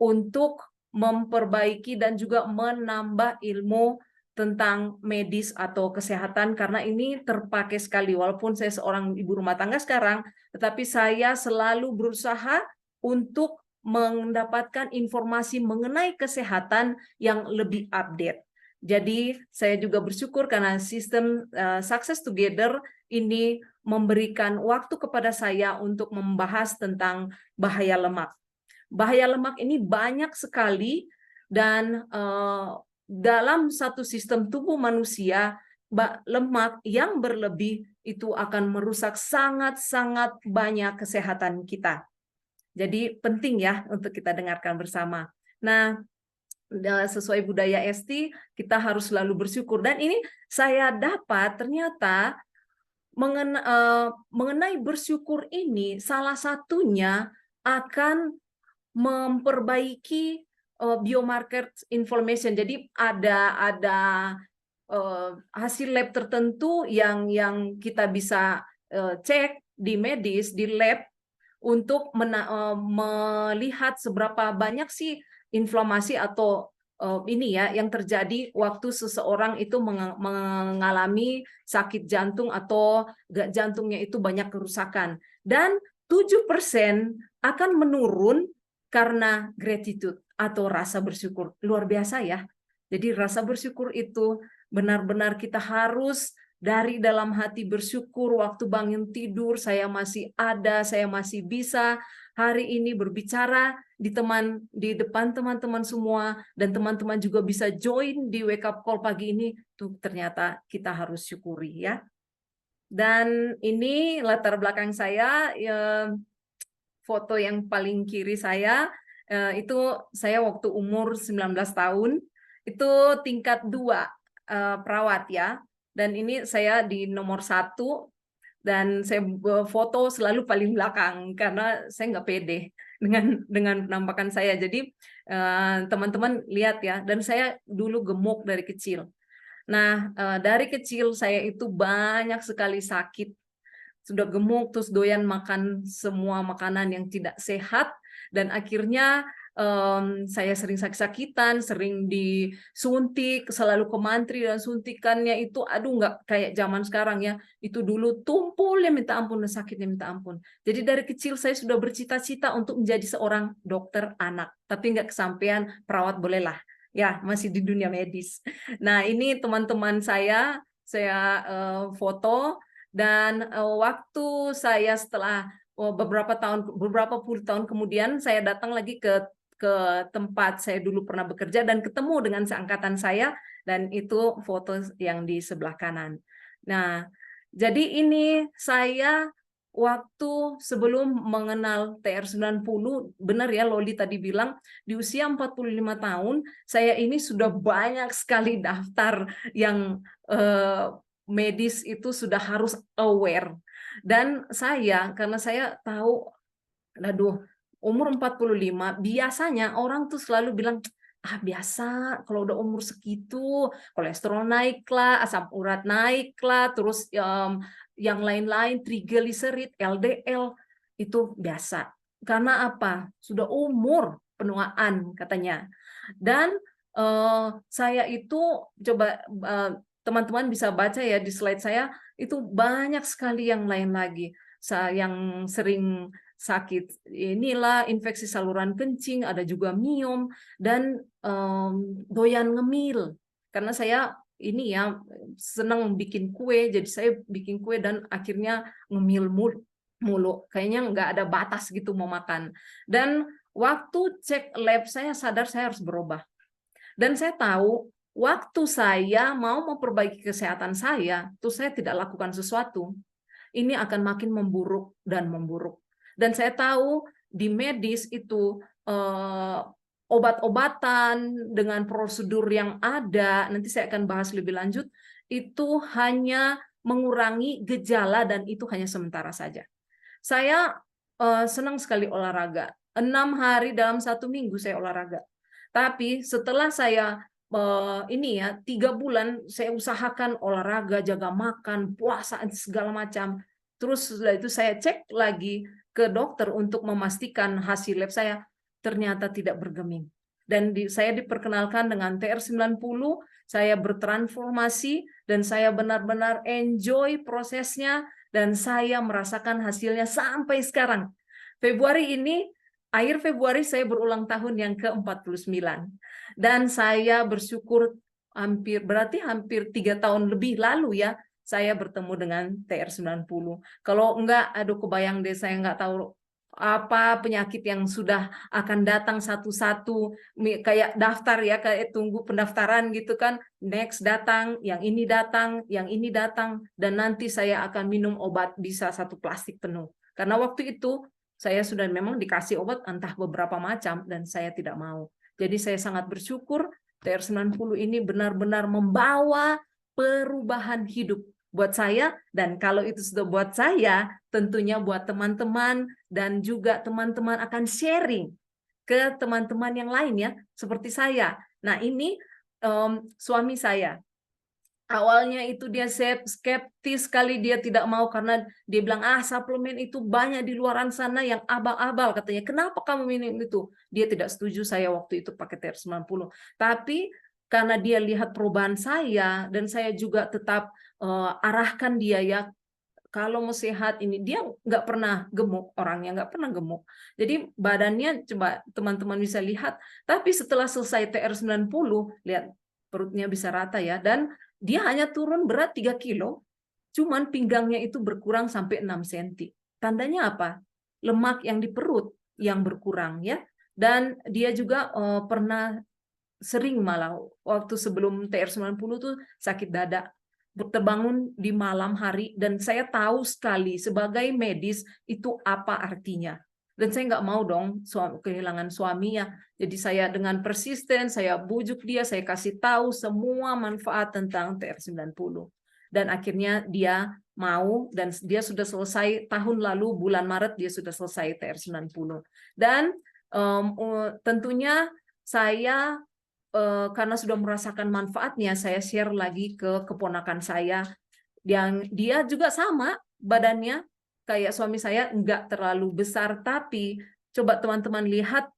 untuk memperbaiki dan juga menambah ilmu tentang medis atau kesehatan, karena ini terpakai sekali. Walaupun saya seorang ibu rumah tangga sekarang, tetapi saya selalu berusaha untuk mendapatkan informasi mengenai kesehatan yang lebih update. Jadi saya juga bersyukur karena sistem Success Together ini memberikan waktu kepada saya untuk membahas tentang bahaya lemak. Bahaya lemak ini banyak sekali, dan dalam satu sistem tubuh manusia, lemak yang berlebih itu akan merusak sangat-sangat banyak kesehatan kita. Jadi penting ya untuk kita dengarkan bersama. Nah, sesuai budaya Esti, kita harus selalu bersyukur. Dan ini saya dapat ternyata mengenai bersyukur ini, salah satunya akan memperbaiki biomarker information. Jadi ada hasil lab tertentu yang kita bisa cek di medis, di lab, untuk melihat seberapa banyak sih inflamasi atau ini ya yang terjadi waktu seseorang itu mengalami sakit jantung atau jantungnya itu banyak kerusakan. Dan 7% akan menurun karena gratitude atau rasa bersyukur. Luar biasa ya. Jadi rasa bersyukur itu benar-benar kita harus dari dalam hati bersyukur. Waktu bangun tidur, saya masih ada, saya masih bisa hari ini berbicara di depan teman-teman semua, dan teman-teman juga bisa join di wake up call pagi ini. Tuh ternyata kita harus syukuri ya. Dan ini latar belakang saya, foto yang paling kiri saya, itu saya waktu umur 19 tahun, itu tingkat 2 perawat ya. Dan ini saya di nomor 1, dan saya foto selalu paling belakang karena saya nggak pede dengan penampakan saya. Jadi teman-teman lihat ya, dan saya dulu gemuk dari kecil. Nah, dari kecil saya itu banyak sekali sakit, sudah gemuk, terus doyan makan semua makanan yang tidak sehat, dan akhirnya saya sering sakit-sakitan, sering disuntik, selalu ke mantri, dan suntikannya itu aduh nggak kayak zaman sekarang ya, itu dulu tumpul ya minta ampun, dan sakitnya minta ampun. Jadi dari kecil saya sudah bercita-cita untuk menjadi seorang dokter anak, tapi nggak kesampaian, perawat bolehlah ya, masih di dunia medis. Nah, ini teman-teman saya foto. Dan waktu saya setelah beberapa puluh tahun kemudian, saya datang lagi ke tempat saya dulu pernah bekerja dan ketemu dengan seangkatan saya, dan itu foto yang di sebelah kanan. Nah, jadi ini saya waktu sebelum mengenal TR90, benar ya Loli tadi bilang, di usia 45 tahun, saya ini sudah banyak sekali daftar yang medis itu sudah harus aware. Dan saya, karena saya tahu, aduh, umur 45, biasanya orang tuh selalu bilang, ah biasa, kalau udah umur segitu, kolesterol naik lah, asam urat naik lah, terus yang lain-lain, triglycerid, LDL, itu biasa. Karena apa? Sudah umur penuaan katanya. Dan saya itu coba teman-teman bisa baca ya di slide saya, itu banyak sekali yang lain lagi. Yang sering sakit inilah infeksi saluran kencing, ada juga miom, dan doyan ngemil. Karena saya ini ya senang bikin kue, jadi saya bikin kue dan akhirnya ngemil mulu. Kayaknya nggak ada batas gitu mau makan. Dan waktu cek lab saya sadar saya harus berubah. Dan saya tahu waktu saya mau memperbaiki kesehatan saya, tuh saya tidak lakukan sesuatu, ini akan makin memburuk dan memburuk. Dan saya tahu di medis itu obat-obatan dengan prosedur yang ada, nanti saya akan bahas lebih lanjut, itu hanya mengurangi gejala dan itu hanya sementara saja. Saya senang sekali olahraga. 6 hari dalam 1 minggu saya olahraga. Tapi setelah saya ini ya 3 bulan saya usahakan olahraga, jaga makan, puasa segala macam. Terus setelah itu saya cek lagi ke dokter untuk memastikan hasil lab saya. ternyata tidak bergeming. Dan saya diperkenalkan dengan TR90, saya bertransformasi, dan saya benar-benar enjoy prosesnya, dan saya merasakan hasilnya sampai sekarang. Februari ini, akhir Februari saya berulang tahun yang ke-49. Dan saya bersyukur berarti hampir 3 tahun lebih lalu ya, saya bertemu dengan TR90. Kalau enggak, aduh kebayang deh, saya enggak tahu apa penyakit yang sudah akan datang satu-satu, kayak daftar ya, kayak tunggu pendaftaran gitu kan, next datang, yang ini datang, yang ini datang, dan nanti saya akan minum obat bisa 1 plastik penuh. Karena waktu itu saya sudah memang dikasih obat entah beberapa macam dan saya tidak mau. Jadi saya sangat bersyukur TR90 ini benar-benar membawa perubahan hidup buat saya, dan kalau itu sudah buat saya, tentunya buat teman-teman, dan juga teman-teman akan sharing ke teman-teman yang lain ya, seperti saya. Nah ini suami saya. Awalnya itu dia skeptis sekali, dia tidak mau karena dia bilang, suplemen itu banyak di luaran sana yang abal-abal katanya. Kenapa kamu minum itu? Dia tidak setuju saya waktu itu pakai TR90. Tapi karena dia lihat perubahan saya, dan saya juga tetap arahkan dia ya, kalau mau sehat ini, dia nggak pernah gemuk, orangnya nggak pernah gemuk. Jadi badannya coba teman-teman bisa lihat, tapi setelah selesai TR90, lihat perutnya bisa rata ya, dan dia hanya turun berat 3 kilo, cuman pinggangnya itu berkurang sampai 6 cm. Tandanya apa? Lemak yang di perut yang berkurang ya. Dan dia juga pernah sering malah waktu sebelum TR90 tuh sakit dada, terbangun di malam hari, dan saya tahu sekali sebagai medis itu apa artinya. Dan saya nggak mau dong kehilangan suaminya. Jadi saya dengan persisten, saya bujuk dia, saya kasih tahu semua manfaat tentang TR90. Dan akhirnya dia mau, dan dia sudah selesai tahun lalu, bulan Maret dia sudah selesai TR90. Dan tentunya saya karena sudah merasakan manfaatnya, saya share lagi ke keponakan saya yang dia juga sama badannya kayak suami saya, enggak terlalu besar, tapi coba teman-teman lihat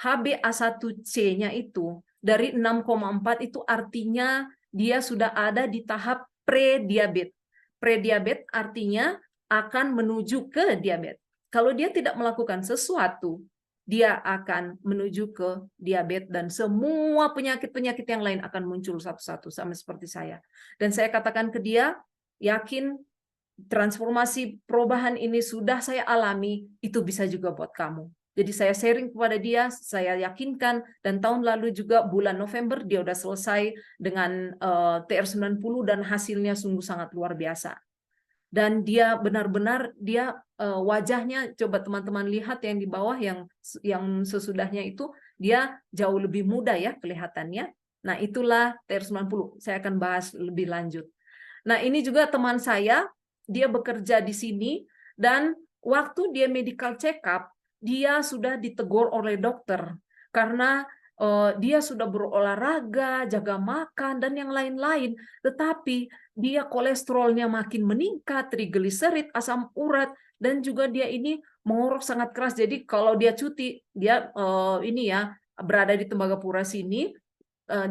HbA1c-nya itu dari 6,4, itu artinya dia sudah ada di tahap pre-diabetes. Pre-diabetes artinya akan menuju ke diabetes. Kalau dia tidak melakukan sesuatu, dia akan menuju ke diabetes, dan semua penyakit-penyakit yang lain akan muncul satu-satu, sama seperti saya. Dan saya katakan ke dia, yakin transformasi perubahan ini sudah saya alami, itu bisa juga buat kamu. Jadi saya sharing kepada dia, saya yakinkan, dan tahun lalu juga bulan November dia udah selesai dengan TR90, dan hasilnya sungguh sangat luar biasa. Dan dia benar-benar, dia wajahnya, coba teman-teman lihat yang di bawah, yang sesudahnya itu, dia jauh lebih muda ya kelihatannya. Nah itulah TR90, saya akan bahas lebih lanjut. Nah ini juga teman saya, dia bekerja di sini, dan waktu dia medical check up, dia sudah ditegur oleh dokter karena dia sudah berolahraga, jaga makan, dan yang lain-lain, tetapi dia kolesterolnya makin meningkat, trigliserid, asam urat, dan juga dia ini mengorok sangat keras. Jadi kalau dia cuti, dia ini ya berada di Tembagapura sini,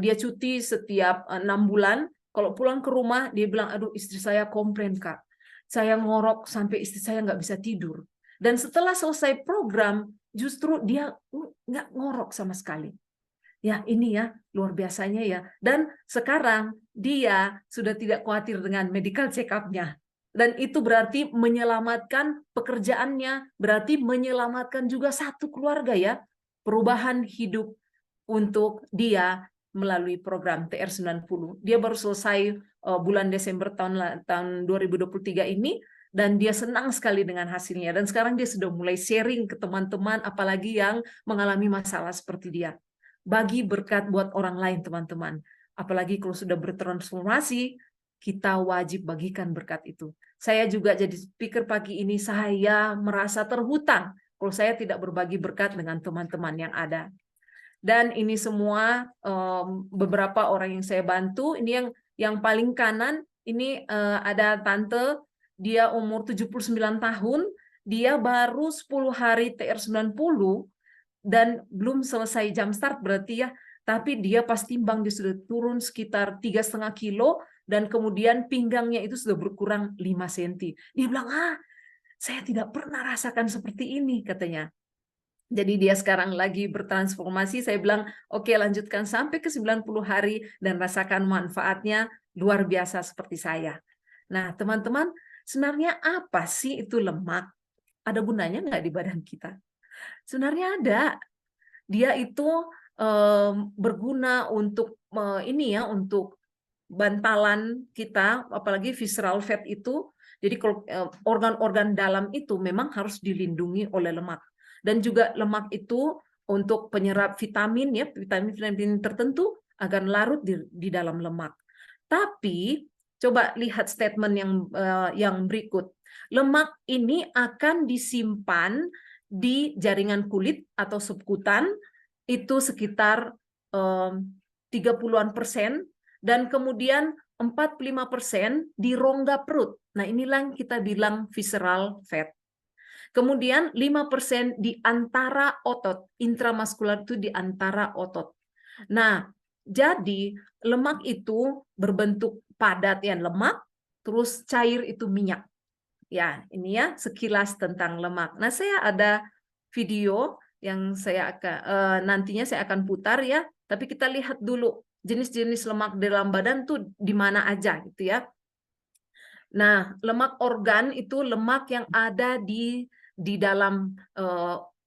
dia cuti setiap 6 bulan. Kalau pulang ke rumah, dia bilang, aduh istri saya komplain Kak, saya ngorok sampai istri saya nggak bisa tidur. Dan setelah selesai program, justru dia nggak ngorok sama sekali. Ya ini ya, luar biasanya ya. Dan sekarang dia sudah tidak khawatir dengan medical check-up-nya. Dan itu berarti menyelamatkan pekerjaannya, berarti menyelamatkan juga satu keluarga ya. Perubahan hidup untuk dia melalui program TR90. Dia baru selesai bulan Desember tahun 2023 ini, dan dia senang sekali dengan hasilnya. Dan sekarang dia sudah mulai sharing ke teman-teman, apalagi yang mengalami masalah seperti dia. Bagi berkat buat orang lain, teman-teman. Apalagi kalau sudah bertransformasi, kita wajib bagikan berkat itu. Saya juga jadi speaker pagi ini, saya merasa terhutang kalau saya tidak berbagi berkat dengan teman-teman yang ada. Dan ini semua beberapa orang yang saya bantu. Ini yang paling kanan, ini ada tante, dia umur 79 tahun, dia baru 10 hari TR90, dan belum selesai jam start berarti ya, tapi dia pas timbang dia sudah turun sekitar 3,5 kilo dan kemudian pinggangnya itu sudah berkurang 5 cm. Dia bilang, saya tidak pernah rasakan seperti ini, katanya. Jadi dia sekarang lagi bertransformasi. Saya bilang, oke, lanjutkan sampai ke 90 hari dan rasakan manfaatnya luar biasa seperti saya. Nah, teman-teman, sebenarnya apa sih itu lemak? Ada gunanya nggak di badan kita? Sebenarnya ada. Dia itu berguna untuk ini ya, untuk bantalan kita, apalagi visceral fat itu. Jadi kalau organ-organ dalam itu memang harus dilindungi oleh lemak. Dan juga lemak itu untuk penyerap vitamin ya, vitamin tertentu akan larut di dalam lemak. Tapi coba lihat statement yang berikut. Lemak ini akan disimpan di jaringan kulit atau subkutan itu sekitar 30-an% dan kemudian 45% di rongga perut. Nah, inilah yang kita bilang visceral fat. Kemudian 5% di antara otot, intramuskular itu di antara otot. Nah, jadi lemak itu berbentuk padat ya, lemak, terus cair itu minyak. Ya, ini ya sekilas tentang lemak. Nah, saya ada video yang nantinya saya akan putar ya, tapi kita lihat dulu jenis-jenis lemak dalam badan tuh di mana aja gitu ya. Nah, lemak organ itu lemak yang ada di dalam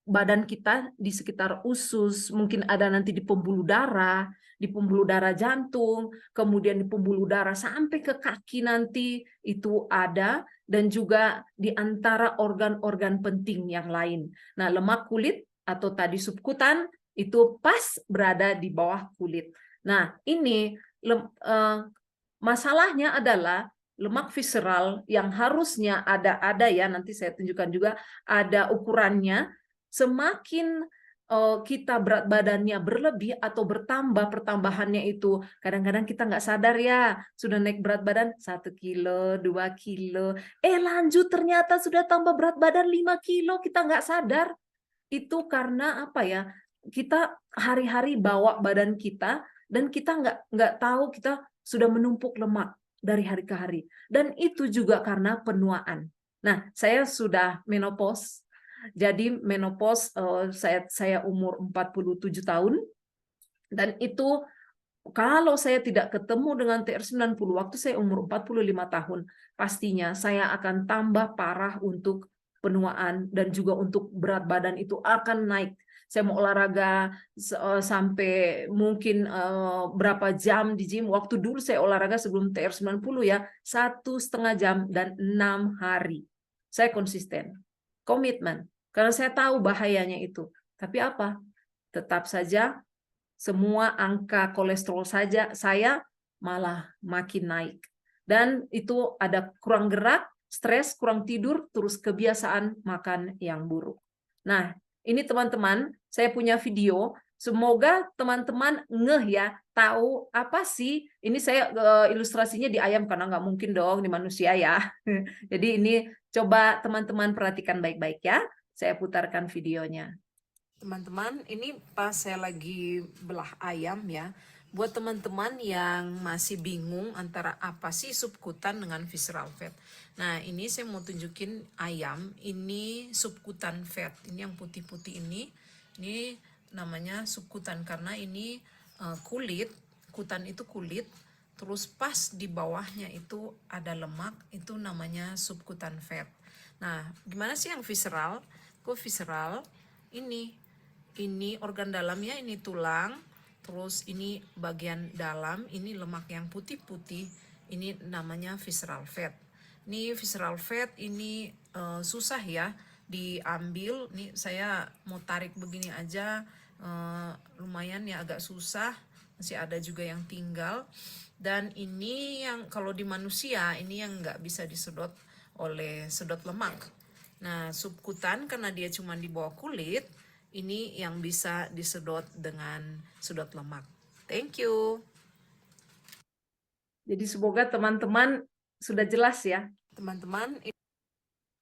badan kita, di sekitar usus, mungkin ada nanti di pembuluh darah jantung, kemudian di pembuluh darah sampai ke kaki nanti itu ada, dan juga di antara organ-organ penting yang lain. Nah, lemak kulit atau tadi subkutan itu pas berada di bawah kulit. Nah, ini masalahnya adalah lemak visceral yang harusnya ada ya, nanti saya tunjukkan juga ada ukurannya. Semakin kita berat badannya berlebih atau bertambah, pertambahannya itu kadang-kadang kita nggak sadar ya, sudah naik berat badan 1 kilo, 2 kilo, lanjut ternyata sudah tambah berat badan 5 kilo, kita nggak sadar. Itu karena apa ya, kita hari-hari bawa badan kita dan kita nggak tahu kita sudah menumpuk lemak dari hari ke hari. Dan itu juga karena penuaan. Nah, saya sudah menopause. Jadi menopause saya umur 47 tahun. Dan itu kalau saya tidak ketemu dengan TR90 waktu saya umur 45 tahun, pastinya saya akan tambah parah untuk penuaan dan juga untuk berat badan itu akan naik. Saya mau olahraga sampai mungkin berapa jam di gym. Waktu dulu saya olahraga sebelum TR90 ya, 1,5 jam dan 6 hari. Saya konsisten, komitmen, karena saya tahu bahayanya itu. Tapi apa? Tetap saja semua angka kolesterol saja saya malah makin naik. Dan itu ada kurang gerak, stres, kurang tidur, terus kebiasaan makan yang buruk. Nah, ini teman-teman, saya punya video. Semoga teman-teman ngeh ya, tahu apa sih. Ini saya ilustrasinya di ayam karena nggak mungkin dong di manusia ya. Jadi ini coba teman-teman perhatikan baik-baik ya. Saya putarkan videonya. Teman-teman, ini pas saya lagi belah ayam ya. Buat teman-teman yang masih bingung antara apa sih subkutan dengan visceral fat. Nah, ini saya mau tunjukin ayam. Ini subkutan fat. Ini yang putih-putih ini. Ini namanya subkutan karena ini kulit. Kutan itu kulit. Terus pas di bawahnya itu ada lemak. Itu namanya subkutan fat. Nah, gimana sih yang visceral? Kok visceral? Ini organ dalamnya, ini tulang, terus ini bagian dalam, ini lemak yang putih-putih, ini namanya visceral fat. Ini visceral fat ini susah ya diambil. Nih saya mau tarik begini aja, lumayan ya agak susah, masih ada juga yang tinggal. Dan ini yang kalau di manusia ini yang nggak bisa disedot oleh sedot lemak. Nah, subkutan karena dia cuma di bawah kulit, ini yang bisa disedot dengan sedot lemak. Thank you. Jadi semoga teman-teman sudah jelas ya, teman-teman.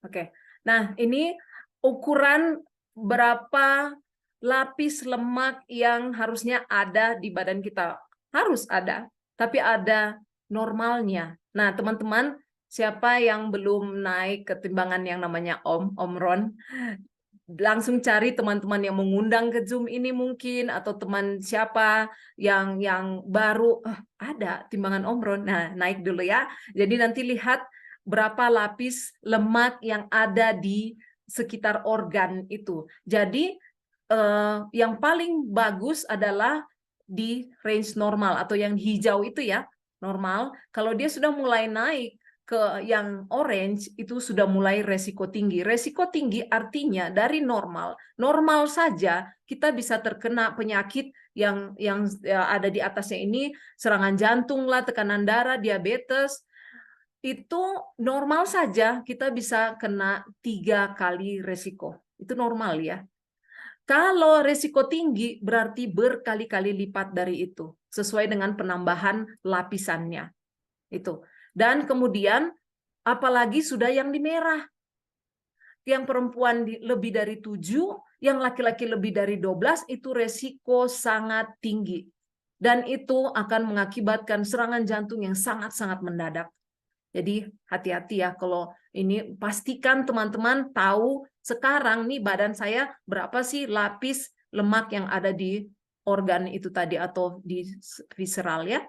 Oke. Nah, ini ukuran berapa lapis lemak yang harusnya ada di badan kita. Harus ada, tapi ada normalnya. Nah, teman-teman, siapa yang belum naik ketimbangan yang namanya Omron, langsung cari teman-teman yang mengundang ke Zoom ini mungkin, atau teman siapa yang baru, ada timbangan Omron. Nah, naik dulu ya. Jadi nanti lihat berapa lapis lemak yang ada di sekitar organ itu. Jadi yang paling bagus adalah di range normal atau yang hijau itu ya, normal. Kalau dia sudah mulai naik ke yang orange itu sudah mulai resiko tinggi. Resiko tinggi artinya dari normal, normal saja kita bisa terkena penyakit yang ada di atasnya ini, serangan jantung lah, tekanan darah, diabetes. Itu normal saja kita bisa kena 3 kali resiko. Itu normal ya. Kalau resiko tinggi berarti berkali-kali lipat dari itu, sesuai dengan penambahan lapisannya. Itu. Dan kemudian apalagi sudah yang di merah. Yang perempuan lebih dari 7, yang laki-laki lebih dari 12, itu resiko sangat tinggi. Dan itu akan mengakibatkan serangan jantung yang sangat-sangat mendadak. Jadi hati-hati ya, kalau ini pastikan teman-teman tahu sekarang nih badan saya berapa sih lapis lemak yang ada di organ itu tadi atau di visceral ya.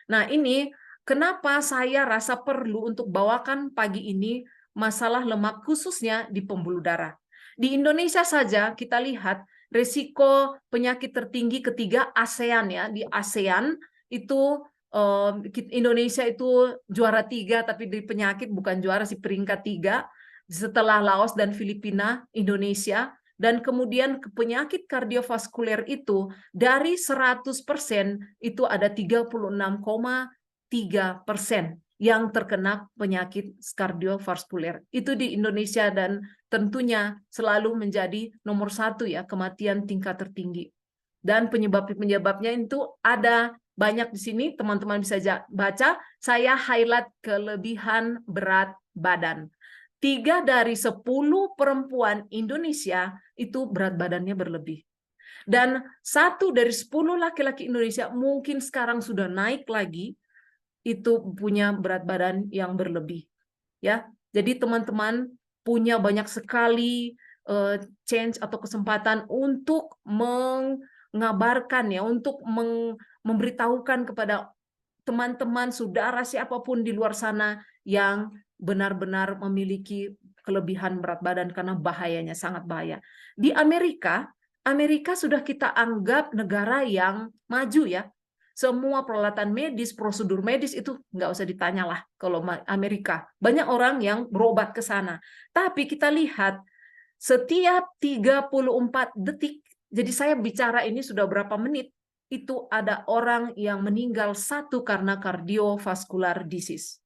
Nah, ini kenapa saya rasa perlu untuk bawakan pagi ini masalah lemak khususnya di pembuluh darah. Di Indonesia saja kita lihat risiko penyakit tertinggi ketiga ASEAN ya. Di ASEAN itu Indonesia itu juara 3, tapi di penyakit bukan juara sih, peringkat 3 setelah Laos dan Filipina, Indonesia. Dan kemudian penyakit kardiovaskuler itu dari 100% itu ada 36,3% yang terkena penyakit kardiovaskuler. Itu di Indonesia dan tentunya selalu menjadi nomor 1 ya, kematian tingkat tertinggi. Dan penyebab-penyebabnya itu ada banyak di sini, teman-teman bisa baca. Saya highlight kelebihan berat badan. 3 dari 10 perempuan Indonesia itu berat badannya berlebih. Dan 1 dari 10 laki-laki Indonesia mungkin sekarang sudah naik lagi, itu punya berat badan yang berlebih. Ya, jadi teman-teman punya banyak sekali chance atau kesempatan untuk mengabarkan ya, untuk memberitahukan kepada teman-teman, saudara, siapapun di luar sana yang benar-benar memiliki kelebihan berat badan karena bahayanya sangat bahaya. Di Amerika sudah kita anggap negara yang maju ya. Semua peralatan medis, prosedur medis itu nggak usah ditanya lah kalau Amerika. Banyak orang yang berobat ke sana. Tapi kita lihat setiap 34 detik, jadi saya bicara ini sudah berapa menit, itu ada orang yang meninggal satu karena cardiovascular disease.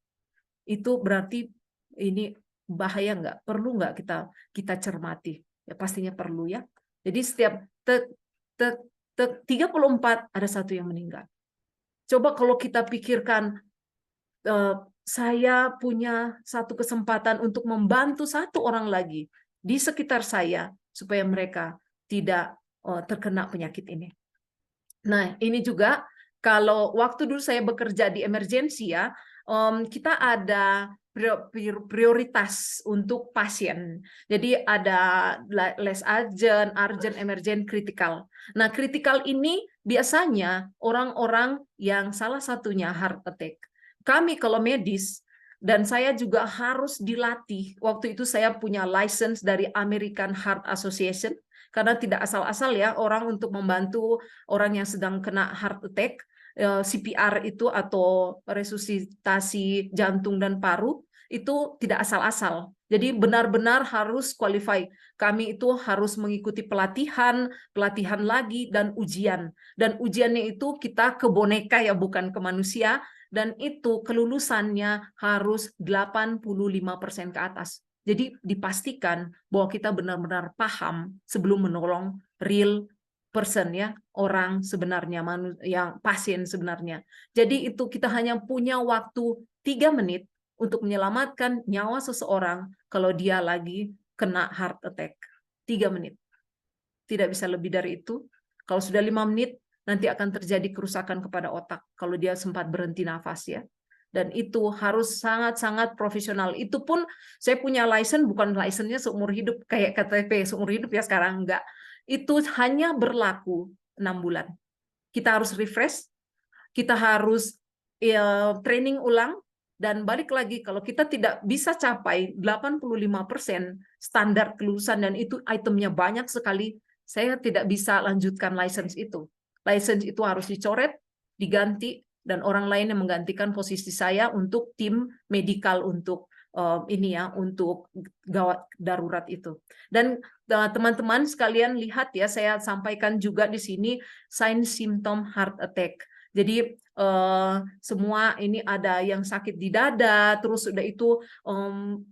Itu berarti ini bahaya nggak? Perlu nggak kita cermati? Ya pastinya perlu ya. Jadi setiap 34 ada satu yang meninggal. Coba kalau kita pikirkan, saya punya satu kesempatan untuk membantu satu orang lagi di sekitar saya supaya mereka tidak terkena penyakit ini. Nah, ini juga kalau waktu dulu saya bekerja di emergensi ya, kita ada prioritas untuk pasien. Jadi ada less urgent, urgent, emergent, critical. Nah, critical ini biasanya orang-orang yang salah satunya heart attack. Kami kalau medis, dan saya juga harus dilatih. Waktu itu saya punya license dari American Heart Association, karena tidak asal-asal ya orang untuk membantu orang yang sedang kena heart attack, CPR itu atau resusitasi jantung dan paru, itu tidak asal-asal. Jadi benar-benar harus qualify. Kami itu harus mengikuti pelatihan lagi, dan ujian. Dan ujiannya itu kita ke boneka ya, bukan ke manusia. Dan itu kelulusannya harus 85% ke atas. Jadi dipastikan bahwa kita benar-benar paham sebelum menolong real person ya, orang sebenarnya, yang pasien sebenarnya. Jadi itu kita hanya punya waktu 3 menit untuk menyelamatkan nyawa seseorang kalau dia lagi kena heart attack. 3 menit. tidak bisa lebih dari itu. Kalau sudah 5 menit, nanti akan terjadi kerusakan kepada otak kalau dia sempat berhenti nafas ya. Dan itu harus sangat-sangat profesional. Itu pun saya punya license, bukan license-nya seumur hidup kayak KTP seumur hidup ya sekarang, enggak. Itu hanya berlaku 6 bulan. Kita harus refresh, kita harus training ulang, dan balik lagi kalau kita tidak bisa capai 85% standar kelulusan dan itu itemnya banyak sekali, saya tidak bisa lanjutkan license itu. License itu harus dicoret, diganti, dan orang lain yang menggantikan posisi saya untuk tim medikal untuk ini ya, untuk gawat darurat itu. Dan teman-teman sekalian lihat ya, saya sampaikan juga di sini sign symptom heart attack. Jadi semua ini ada yang sakit di dada, terus udah itu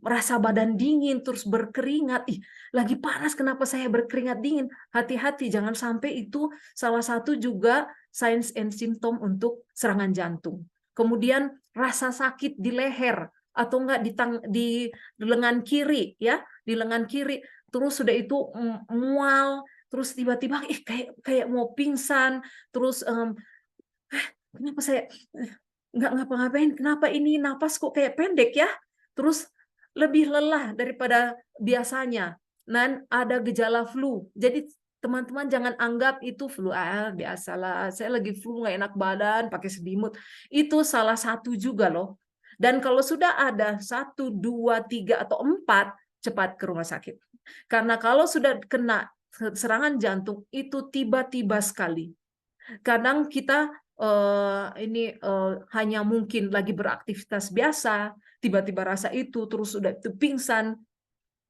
rasa badan dingin, terus berkeringat. Ih, lagi panas kenapa saya berkeringat dingin? Hati-hati, jangan sampai itu salah satu juga signs and symptom untuk serangan jantung. Kemudian rasa sakit di leher atau enggak di lengan kiri ya, di lengan kiri. Terus sudah itu mual, terus tiba-tiba kayak mau pingsan, terus kenapa saya nggak ngapa-ngapain, kenapa ini napas kok kayak pendek ya, terus lebih lelah daripada biasanya, dan ada gejala flu. Jadi teman-teman jangan anggap itu flu, biasalah, saya lagi flu nggak enak badan, pakai selimut. Itu salah satu juga loh. Dan kalau sudah ada 1, 2, 3, atau 4, cepat ke rumah sakit. Karena kalau sudah kena serangan jantung, itu tiba-tiba sekali. Kadang kita ini hanya mungkin lagi beraktivitas biasa, tiba-tiba rasa itu, terus sudah itu pingsan,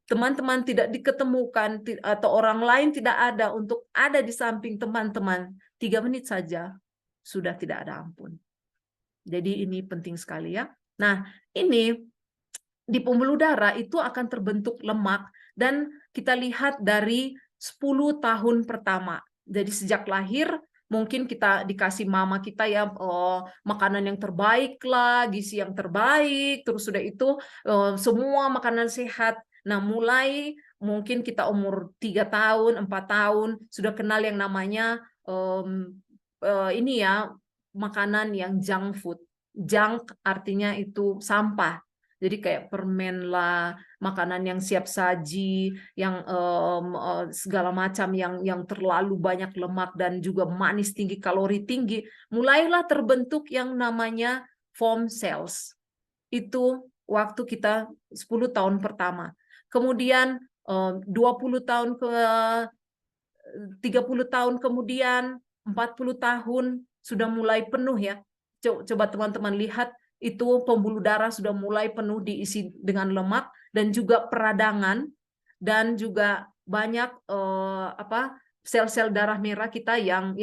teman-teman tidak diketemukan, atau orang lain tidak ada untuk ada di samping teman-teman, 3 menit saja sudah tidak ada ampun. Jadi ini penting sekali ya. Nah, ini di pembuluh darah itu akan terbentuk lemak, dan kita lihat dari 10 tahun pertama. Jadi sejak lahir mungkin kita dikasih mama kita ya makanan yang terbaik lah, gizi yang terbaik, terus sudah itu semua makanan sehat. Nah, mulai mungkin kita umur 3 tahun, 4 tahun sudah kenal yang namanya ini ya, makanan yang junk food. Junk artinya itu sampah. Jadi kayak permen lah, makanan yang siap saji, yang segala macam yang terlalu banyak lemak dan juga manis tinggi, kalori tinggi, mulailah terbentuk yang namanya foam cells. Itu waktu kita 10 tahun pertama. Kemudian 20 tahun ke 30 tahun kemudian, 40 tahun sudah mulai penuh ya. Coba teman-teman lihat, itu pembuluh darah sudah mulai penuh diisi dengan lemak, dan juga peradangan, dan juga banyak sel-sel darah merah kita yang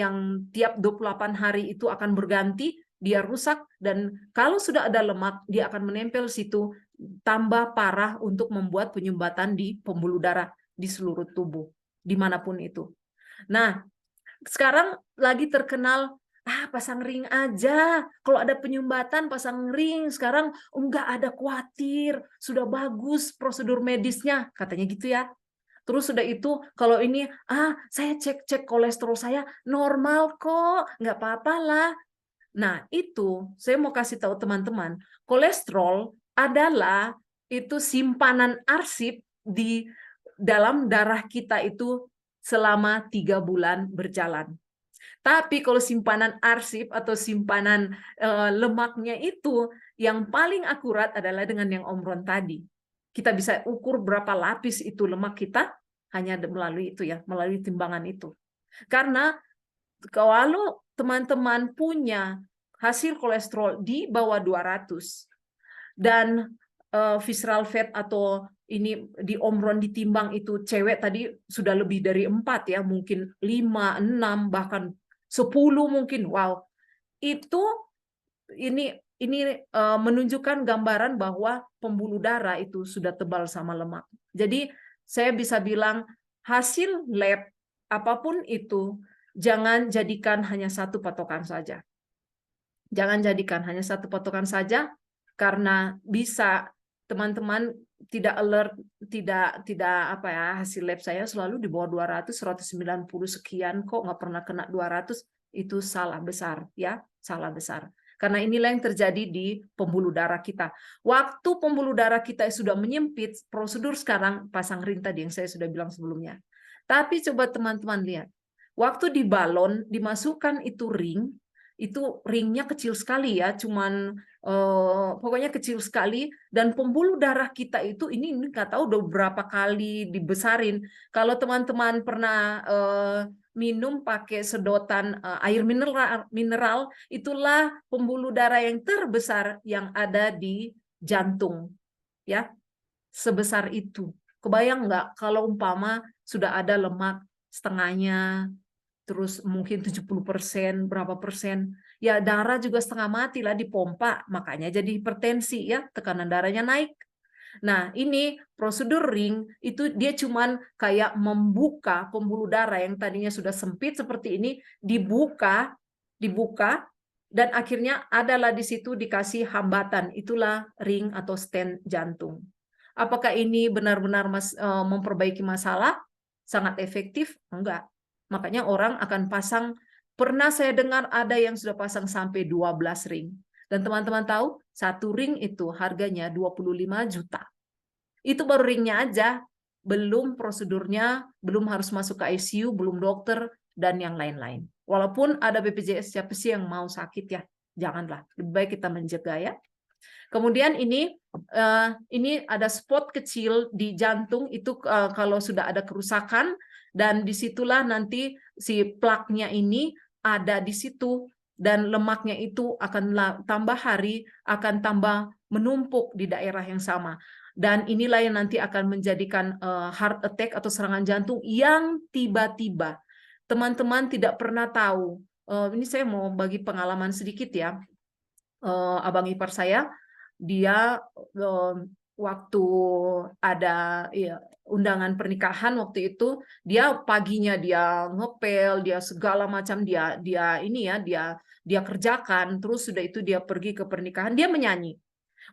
tiap 28 hari itu akan berganti, dia rusak, dan kalau sudah ada lemak dia akan menempel situ, tambah parah untuk membuat penyumbatan di pembuluh darah di seluruh tubuh dimanapun itu. Nah, sekarang lagi terkenal pasang ring aja. Kalau ada penyumbatan pasang ring. Sekarang enggak ada, khawatir. Sudah bagus prosedur medisnya, katanya gitu ya. Terus sudah itu kalau ini saya cek kolesterol saya normal kok, nggak apa-apa lah. Nah, itu saya mau kasih tahu teman-teman, kolesterol adalah itu simpanan arsip di dalam darah kita itu selama 3 bulan berjalan. Tapi kalau simpanan arsip atau simpanan lemaknya itu yang paling akurat adalah dengan yang Om Ron tadi. Kita bisa ukur berapa lapis itu lemak kita hanya melalui itu ya, melalui timbangan itu. Karena kalau teman-teman punya hasil kolesterol di bawah 200 dan visceral fat atau ini di Om Ron ditimbang itu cewek tadi sudah lebih dari 4 ya, mungkin 5, 6, bahkan 10 mungkin. Wow. Itu ini menunjukkan gambaran bahwa pembuluh darah itu sudah tebal sama lemak. Jadi saya bisa bilang hasil lab apapun itu jangan jadikan hanya satu patokan saja. Jangan jadikan hanya satu patokan saja, karena bisa teman-teman tidak alert, tidak apa ya, hasil lab saya selalu di bawah 200, 190 sekian kok, nggak pernah kena 200. Itu salah besar ya, salah besar. Karena inilah yang terjadi di pembuluh darah kita. Waktu pembuluh darah kita sudah menyempit, prosedur sekarang pasang ring tadi yang saya sudah bilang sebelumnya. Tapi coba teman-teman lihat, waktu di balon dimasukkan itu ringnya kecil sekali ya, cuman pokoknya kecil sekali, dan pembuluh darah kita itu ini nggak tahu udah berapa kali dibesarin. Kalau teman-teman pernah minum pakai sedotan air mineral, itulah pembuluh darah yang terbesar yang ada di jantung, ya, sebesar itu. Kebayang nggak kalau umpama sudah ada lemak setengahnya, terus mungkin 70%, berapa persen, ya darah juga setengah mati lah dipompa, makanya jadi hipertensi ya, tekanan darahnya naik. Nah, ini prosedur ring itu dia cuman kayak membuka pembuluh darah yang tadinya sudah sempit seperti ini, dibuka dan akhirnya adalah di situ dikasih hambatan, itulah ring atau stent jantung. Apakah ini benar-benar memperbaiki masalah? Sangat efektif? Enggak. Makanya orang akan pasang, pernah saya dengar ada yang sudah pasang sampai 12 ring. Dan teman-teman tahu, satu ring itu harganya 25 juta. Itu baru ringnya aja, belum prosedurnya, belum harus masuk ke ICU, belum dokter, dan yang lain-lain. Walaupun ada BPJS, siapa sih yang mau sakit ya? Janganlah, lebih baik kita mencegah ya. Kemudian ini ada spot kecil di jantung, itu kalau sudah ada kerusakan, dan disitulah nanti si plaknya ini ada di situ, dan lemaknya itu akan tambah hari, akan tambah menumpuk di daerah yang sama. Dan inilah yang nanti akan menjadikan heart attack atau serangan jantung yang tiba-tiba. Teman-teman tidak pernah tahu. Ini saya mau bagi pengalaman sedikit ya. Abang ipar saya, dia waktu ada ya, undangan pernikahan waktu itu, dia paginya dia ngepel, dia segala macam dia ini ya, dia kerjakan, terus sudah itu dia pergi ke pernikahan, dia menyanyi.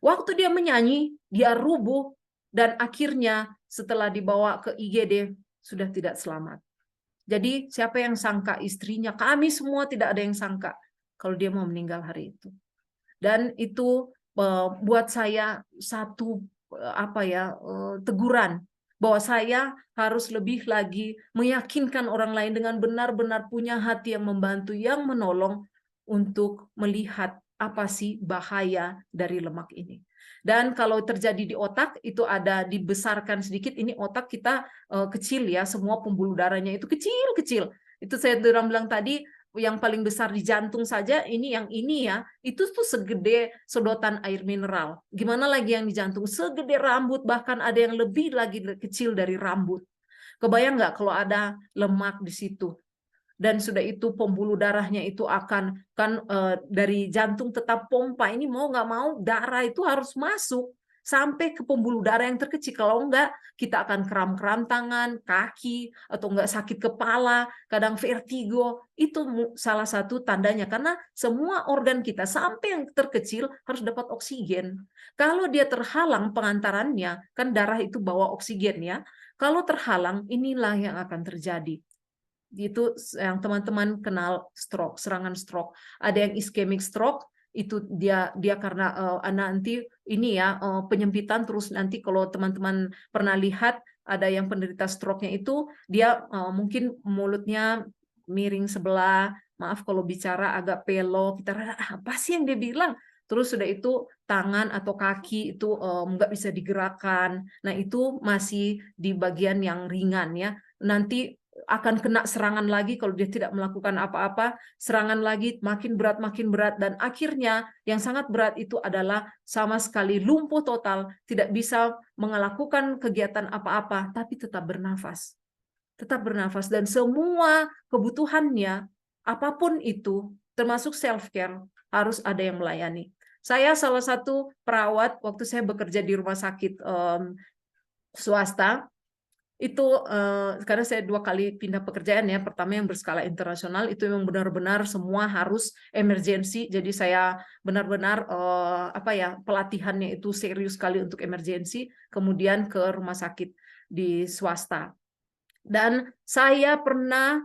Waktu dia menyanyi, dia rubuh, dan akhirnya setelah dibawa ke IGD sudah tidak selamat. Jadi siapa yang sangka istrinya? Kami semua tidak ada yang sangka kalau dia mau meninggal hari itu. Dan itu buat saya satu teguran bahwa saya harus lebih lagi meyakinkan orang lain dengan benar-benar punya hati yang membantu, yang menolong untuk melihat apa sih bahaya dari lemak ini. Dan kalau terjadi di otak, itu ada dibesarkan sedikit, ini otak kita kecil ya, semua pembuluh darahnya itu kecil-kecil. Itu saya bilang tadi, yang paling besar di jantung saja, yang ini ya, itu tuh segede sedotan air mineral. Gimana lagi yang di jantung? Segede rambut, bahkan ada yang lebih lagi kecil dari rambut. Kebayang nggak kalau ada lemak di situ? Dan sudah itu pembuluh darahnya itu akan dari jantung tetap pompa, ini mau nggak mau darah itu harus masuk sampai ke pembuluh darah yang terkecil. Kalau enggak, kita akan kram-kram tangan, kaki, atau enggak sakit kepala, kadang vertigo. Itu salah satu tandanya, karena semua organ kita sampai yang terkecil harus dapat oksigen. Kalau dia terhalang pengantarannya, kan darah itu bawa oksigen ya. Kalau terhalang, inilah yang akan terjadi. Itu yang teman-teman kenal stroke, serangan stroke. Ada yang ischemic stroke, itu dia karena nanti ini ya penyempitan, terus nanti kalau teman-teman pernah lihat ada yang penderita stroke-nya itu dia mungkin mulutnya miring sebelah, maaf kalau bicara agak pelo, kita apa sih yang dia bilang? Terus sudah itu tangan atau kaki itu nggak bisa digerakkan. Nah itu masih di bagian yang ringan ya. Nanti akan kena serangan lagi kalau dia tidak melakukan apa-apa, serangan lagi makin berat, dan akhirnya yang sangat berat itu adalah sama sekali lumpuh total, tidak bisa melakukan kegiatan apa-apa, tapi tetap bernafas. Tetap bernafas, dan semua kebutuhannya, apapun itu, termasuk self-care, harus ada yang melayani. Saya salah satu perawat, waktu saya bekerja di rumah sakit swasta, Itu karena saya 2 kali pindah pekerjaan ya. Pertama yang berskala internasional itu memang benar-benar semua harus emergensi. Jadi saya benar-benar pelatihannya itu serius sekali untuk emergensi. Kemudian ke rumah sakit di swasta. Dan saya pernah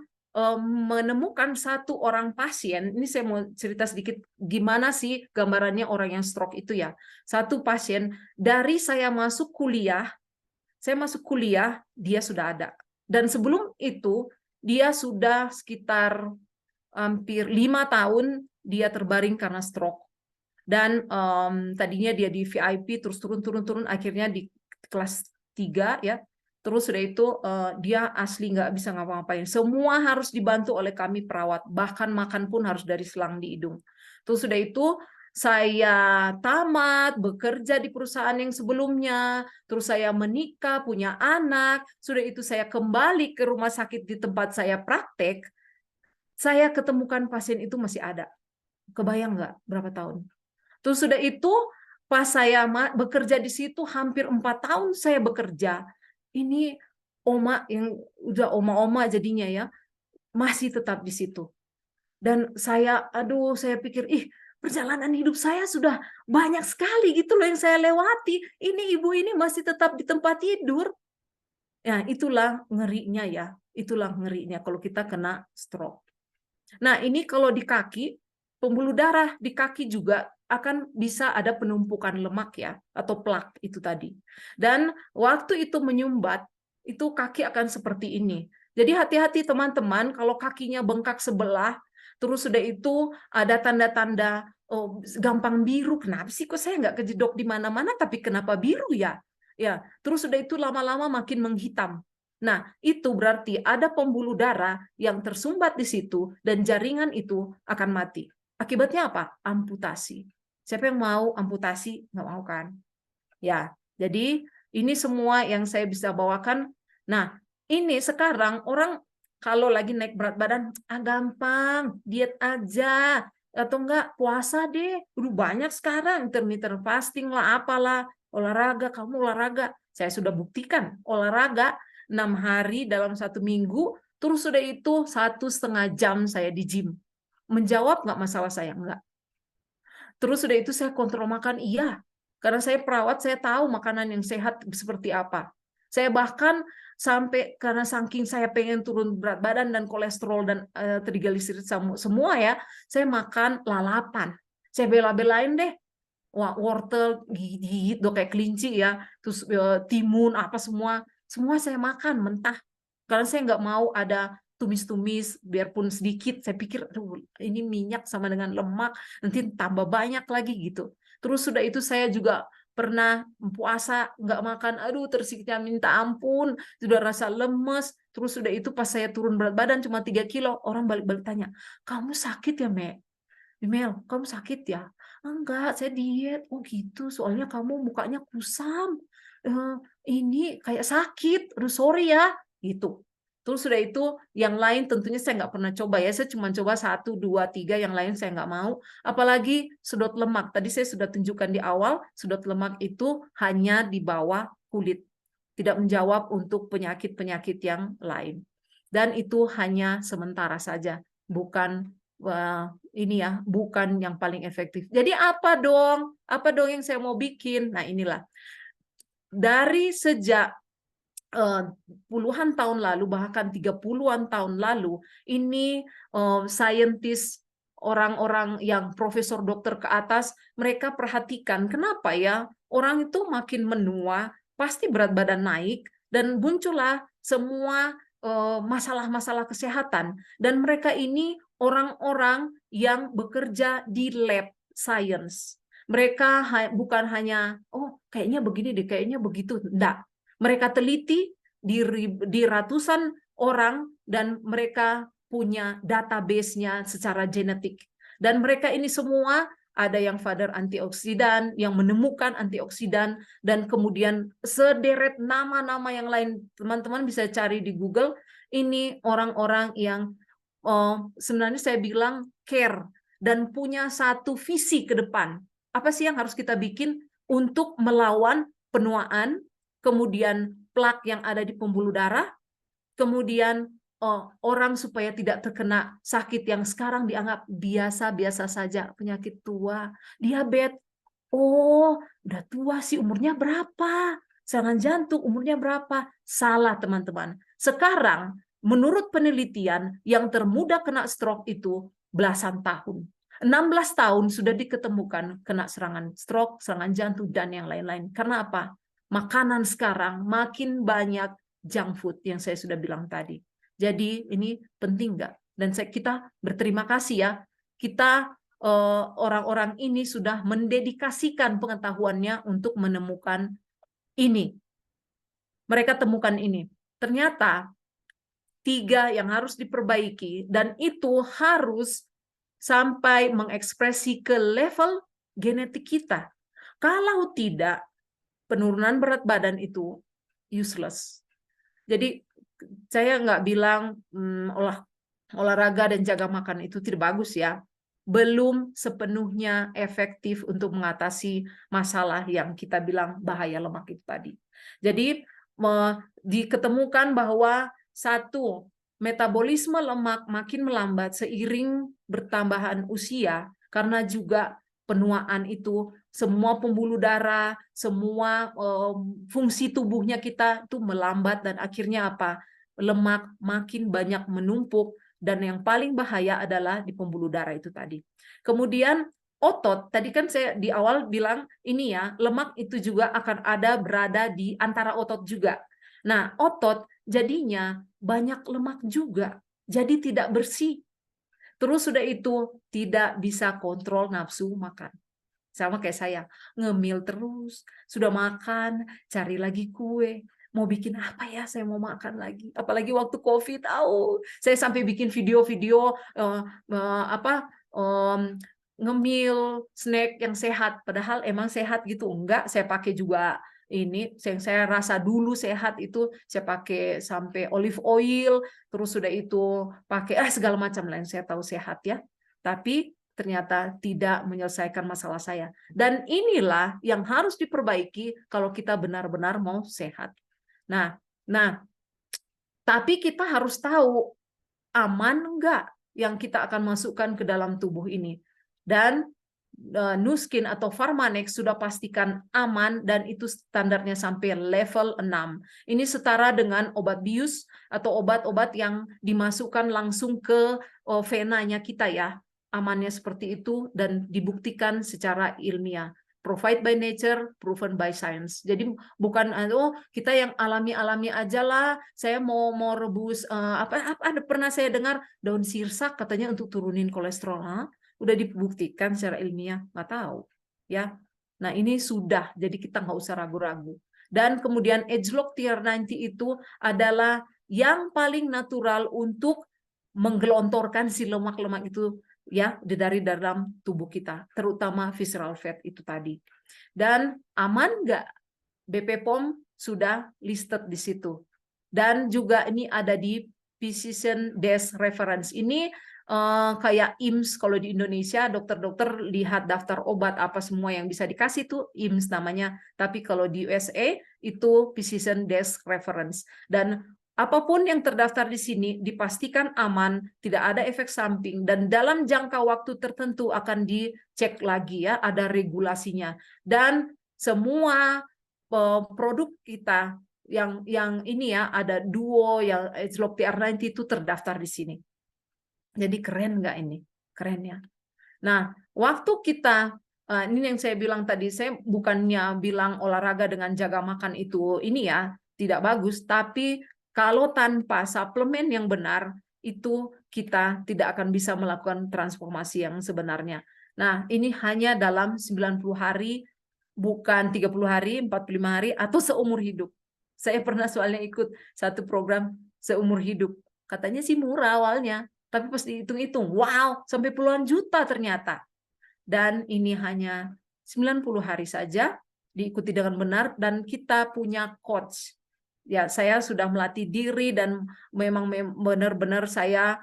menemukan satu orang pasien. Ini saya mau cerita sedikit gimana sih gambarannya orang yang stroke itu ya. Satu pasien dari saya masuk kuliah dia sudah ada. Dan sebelum itu, dia sudah sekitar hampir 5 tahun dia terbaring karena stroke. Dan tadinya dia di VIP, terus turun, akhirnya di kelas 3 ya. Terus sudah itu dia asli nggak bisa ngapa-ngapain. Semua harus dibantu oleh kami perawat. Bahkan makan pun harus dari selang di hidung. Terus sudah itu saya tamat, bekerja di perusahaan yang sebelumnya, terus saya menikah, punya anak, sudah itu saya kembali ke rumah sakit di tempat saya praktek, saya ketemukan pasien itu masih ada. Kebayang nggak berapa tahun? Terus sudah itu, pas saya bekerja di situ, hampir 4 tahun saya bekerja, ini oma yang udah oma-oma jadinya ya, masih tetap di situ. Dan saya pikir, perjalanan hidup saya sudah banyak sekali gitu loh yang saya lewati. Ini ibu ini masih tetap di tempat tidur. Ya, itulah ngerinya ya. Itulah ngerinya kalau kita kena stroke. Nah, ini kalau di kaki, pembuluh darah di kaki juga akan bisa ada penumpukan lemak ya, atau plak itu tadi. Dan waktu itu menyumbat, itu kaki akan seperti ini. Jadi hati-hati teman-teman, kalau kakinya bengkak sebelah, terus sudah itu ada tanda-tanda gampang biru. Kenapa sih kok saya nggak kejedok di mana-mana, tapi kenapa biru ya? Ya, terus sudah itu lama-lama makin menghitam. Nah, itu berarti ada pembuluh darah yang tersumbat di situ dan jaringan itu akan mati. Akibatnya apa? Amputasi. Siapa yang mau amputasi? Nggak mau kan? Ya, jadi ini semua yang saya bisa bawakan. Nah, ini sekarang orang kalau lagi naik berat badan, gampang, diet aja. Atau enggak, puasa deh. Udah banyak sekarang, intermittent fasting lah, apalah. Olahraga, kamu olahraga. Saya sudah buktikan, olahraga 6 hari dalam 1 minggu, terus sudah itu 1,5 jam saya di gym. Menjawab nggak masalah saya? Nggak. Terus sudah itu saya kontrol makan, iya. Karena saya perawat, saya tahu makanan yang sehat seperti apa. Saya bahkan sampai karena saking saya pengen turun berat badan dan kolesterol dan trigliserid semua ya, saya makan lalapan. Saya bela-belain deh. Wah, wortel gigit-gigit do kayak kelinci ya, terus timun apa semua saya makan mentah. Karena saya nggak mau ada tumis-tumis, biarpun sedikit. Saya pikir, aduh, ini minyak sama dengan lemak, nanti tambah banyak lagi gitu. Terus sudah itu saya juga pernah puasa nggak makan, aduh tersiksa minta ampun, sudah rasa lemes. Terus sudah itu pas saya turun berat badan cuma 3 kilo, orang balik-balik tanya, kamu sakit ya, Mel, kamu sakit ya? Enggak, saya diet. Oh gitu, soalnya kamu mukanya kusam. Eh, ini kayak sakit. Aduh, sorry ya. Gitu. Terus sudah itu, yang lain tentunya saya nggak pernah coba ya. Saya cuma coba 1, 2, 3, yang lain saya nggak mau. Apalagi sedot lemak. Tadi saya sudah tunjukkan di awal, sedot lemak itu hanya di bawah kulit. Tidak menjawab untuk penyakit-penyakit yang lain. Dan itu hanya sementara saja. Bukan ini ya, bukan yang paling efektif. Jadi apa dong? Apa dong yang saya mau bikin? Nah, inilah. Dari sejak puluhan tahun lalu, bahkan 30-an tahun lalu, ini saintis, orang-orang yang profesor dokter ke atas, mereka perhatikan kenapa ya orang itu makin menua, pasti berat badan naik, dan muncullah semua masalah-masalah kesehatan. Dan mereka ini orang-orang yang bekerja di lab science. Mereka bukan hanya, oh kayaknya begini deh, kayaknya begitu. Enggak. Mereka teliti di ratusan orang dan mereka punya database-nya secara genetik. Dan mereka ini semua ada yang father antioksidan, yang menemukan antioksidan, dan kemudian sederet nama-nama yang lain. Teman-teman bisa cari di Google. Ini orang-orang yang sebenarnya saya bilang care dan punya satu visi ke depan. Apa sih yang harus kita bikin untuk melawan penuaan, kemudian plak yang ada di pembuluh darah, kemudian orang supaya tidak terkena sakit yang sekarang dianggap biasa-biasa saja, penyakit tua, diabetes. Oh, udah tua sih, umurnya berapa? Serangan jantung umurnya berapa? Salah, teman-teman. Sekarang, menurut penelitian, yang termuda kena stroke itu belasan tahun. 16 tahun sudah diketemukan kena serangan stroke, serangan jantung, dan yang lain-lain. Karena apa? Makanan sekarang makin banyak junk food yang saya sudah bilang tadi. Jadi ini penting nggak? Dan kita berterima kasih ya, kita orang-orang ini sudah mendedikasikan pengetahuannya untuk menemukan ini. Mereka temukan ini. Ternyata 3 yang harus diperbaiki, dan itu harus sampai mengekspresi ke level genetik kita. Kalau tidak, penurunan berat badan itu useless. Jadi saya nggak bilang olahraga dan jaga makan itu tidak bagus ya. Belum sepenuhnya efektif untuk mengatasi masalah yang kita bilang bahaya lemak itu tadi. Jadi diketemukan bahwa satu, metabolisme lemak makin melambat seiring bertambahan usia, karena juga penuaan itu semua pembuluh darah, semua fungsi tubuhnya kita itu melambat, dan akhirnya apa? Lemak makin banyak menumpuk, dan yang paling bahaya adalah di pembuluh darah itu tadi. Kemudian otot, tadi kan saya di awal bilang ini ya, lemak itu juga akan berada di antara otot juga. Nah, otot jadinya banyak lemak juga, jadi tidak bersih. Terus sudah itu tidak bisa kontrol nafsu makan. Sama kayak saya, ngemil terus, sudah makan, cari lagi kue. Mau bikin apa ya, saya mau makan lagi. Apalagi waktu COVID, saya sampai bikin video-video ngemil, snack yang sehat. Padahal emang sehat gitu. Enggak, saya pakai juga ini, yang saya rasa dulu sehat itu, saya pakai sampai olive oil, terus sudah itu pakai segala macam lain, saya tahu sehat ya. Tapi ternyata tidak menyelesaikan masalah saya. Dan inilah yang harus diperbaiki kalau kita benar-benar mau sehat. Nah, tapi kita harus tahu aman enggak yang kita akan masukkan ke dalam tubuh ini. Dan Nuskin atau Pharmanex sudah pastikan aman, dan itu standarnya sampai level 6. Ini setara dengan obat bius atau obat-obat yang dimasukkan langsung ke venanya kita ya. Amannya seperti itu dan dibuktikan secara ilmiah. Provide by nature, proven by science. Jadi bukan kita yang alami-alami aja lah. Saya mau rebus ada pernah saya dengar daun sirsak katanya untuk turunin kolesterol. Udah dibuktikan secara ilmiah? Nggak tahu ya. Nah ini sudah, jadi kita nggak usah ragu-ragu. Dan kemudian Edgelock TR90 itu adalah yang paling natural untuk menggelontorkan si lemak-lemak itu ya dari dalam tubuh kita, terutama visceral fat itu tadi. Dan aman nggak? BP POM sudah listed di situ. Dan juga ini ada di Physician Desk Reference. Ini kayak IMS kalau di Indonesia, dokter-dokter lihat daftar obat apa semua yang bisa dikasih tuh IMS namanya. Tapi kalau di USA itu Physician Desk Reference. Dan apapun yang terdaftar di sini dipastikan aman, tidak ada efek samping, dan dalam jangka waktu tertentu akan dicek lagi ya, ada regulasinya. Dan semua produk kita yang ini ya, ada Duo, yang Edgelock TR90 itu terdaftar di sini. Jadi keren nggak ini? Keren ya. Nah, waktu kita ini yang saya bilang tadi, saya bukannya bilang olahraga dengan jaga makan itu ini ya tidak bagus, tapi kalau tanpa suplemen yang benar itu kita tidak akan bisa melakukan transformasi yang sebenarnya. Nah, ini hanya dalam 90 hari, bukan 30 hari, 45 hari, atau seumur hidup. Saya pernah soalnya ikut satu program seumur hidup. Katanya sih murah awalnya, tapi pas dihitung-hitung, wow, sampai puluhan juta ternyata. Dan ini hanya 90 hari saja, diikuti dengan benar, dan kita punya coach. Ya, saya sudah melatih diri, dan memang benar-benar saya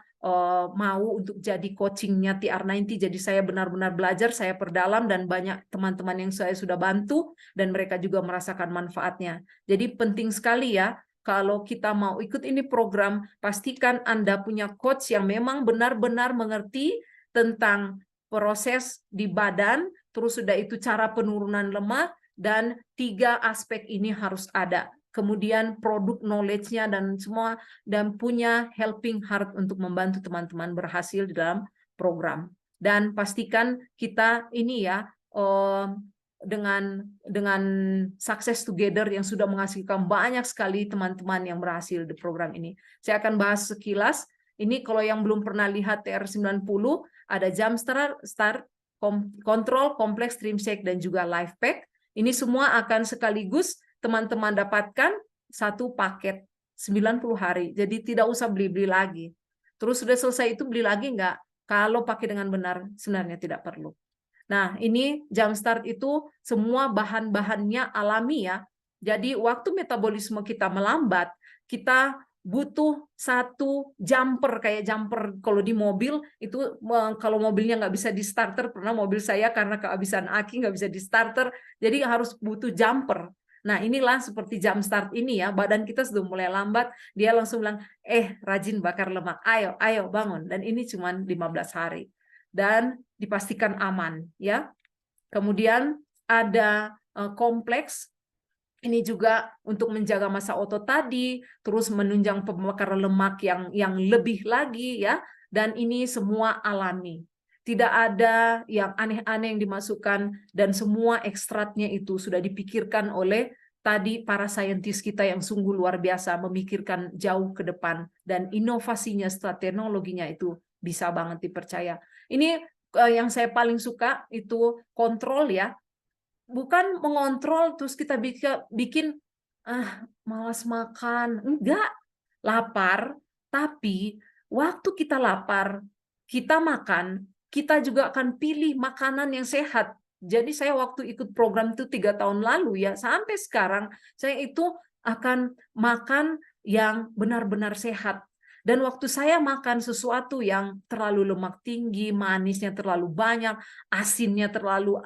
mau untuk jadi coachingnya TR90. Jadi saya benar-benar belajar, saya perdalam, dan banyak teman-teman yang saya sudah bantu, dan mereka juga merasakan manfaatnya. Jadi penting sekali ya, kalau kita mau ikut ini program, pastikan Anda punya coach yang memang benar-benar mengerti tentang proses di badan, terus sudah itu cara penurunan lemak, dan 3 aspek ini harus ada. Kemudian produk knowledge-nya dan semua, dan punya helping heart untuk membantu teman-teman berhasil di dalam program. Dan pastikan kita ini ya, dengan success together yang sudah menghasilkan banyak sekali teman-teman yang berhasil di program ini. Saya akan bahas sekilas. Ini kalau yang belum pernah lihat TR90, ada jam start, control, complex, stream shake, dan juga life pack. Ini semua akan sekaligus teman-teman dapatkan satu paket 90 hari. Jadi tidak usah beli-beli lagi. Terus sudah selesai itu beli lagi enggak? Kalau pakai dengan benar, sebenarnya tidak perlu. Nah, ini Jumpstart itu semua bahan-bahannya alami ya. Jadi waktu metabolisme kita melambat, kita butuh satu jumper, kayak jumper kalau di mobil itu, kalau mobilnya nggak bisa di starter, pernah mobil saya karena kehabisan aki nggak bisa di starter, jadi harus butuh jumper. Nah, inilah seperti Jumpstart ini ya, badan kita sudah mulai lambat, dia langsung bilang, rajin bakar lemak, ayo bangun. Dan ini cuma 15 hari. Dan dipastikan aman ya. Kemudian ada kompleks, ini juga untuk menjaga massa otot tadi, terus menunjang pembakaran lemak yang lebih lagi ya, dan ini semua alami. Tidak ada yang aneh-aneh yang dimasukkan, dan semua ekstraknya itu sudah dipikirkan oleh tadi para saintis kita yang sungguh luar biasa, memikirkan jauh ke depan, dan inovasinya setelah teknologinya itu bisa banget dipercaya. Ini yang saya paling suka itu kontrol ya, bukan mengontrol terus kita bikin malas makan, enggak, lapar, tapi waktu kita lapar, kita makan, kita juga akan pilih makanan yang sehat. Jadi saya waktu ikut program itu 3 tahun lalu ya, sampai sekarang saya itu akan makan yang benar-benar sehat. Dan waktu saya makan sesuatu yang terlalu lemak tinggi, manisnya terlalu banyak, asinnya terlalu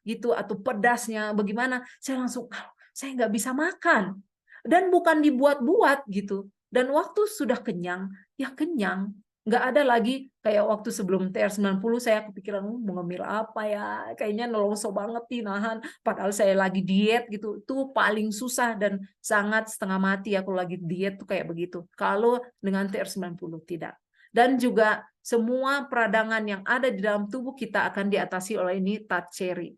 gitu, atau pedasnya bagaimana, saya langsung saya nggak bisa makan. Dan bukan dibuat-buat gitu. Dan waktu sudah kenyang, ya kenyang. Nggak ada lagi kayak waktu sebelum TR90 saya kepikiran mau ngemil apa ya, kayaknya nolongso banget nih nahan, padahal saya lagi diet gitu. Itu paling susah dan sangat setengah mati ya kalau lagi diet tuh kayak begitu. Kalau dengan TR90 tidak. Dan juga semua peradangan yang ada di dalam tubuh kita akan diatasi oleh ini touch cherry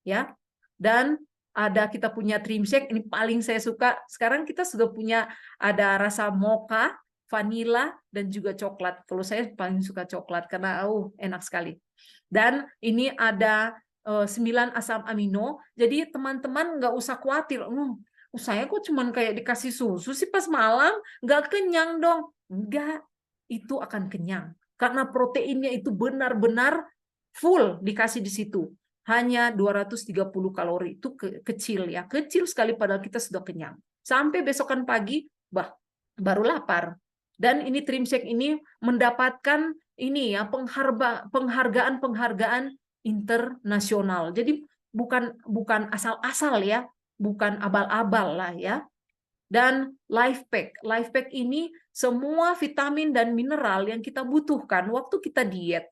ya. Dan ada kita punya Dream Shake, ini paling saya suka. Sekarang kita sudah punya ada rasa mocha, vanilla, dan juga coklat. Kalau saya paling suka coklat karena enak sekali. Dan ini ada 9 asam amino, jadi teman-teman nggak usah khawatir. Saya kok cuman kayak dikasih susu sih pas malam, nggak kenyang dong. Enggak, itu akan kenyang. Karena proteinnya itu benar-benar full dikasih di situ. Hanya 230 kalori, itu kecil ya. Kecil sekali padahal kita sudah kenyang. Sampai besokan pagi, baru lapar. Dan ini Dream Shake ini mendapatkan ini ya penghargaan internasional. Jadi bukan asal-asal ya, bukan abal-abal lah ya. Dan Life Pack ini semua vitamin dan mineral yang kita butuhkan waktu kita diet.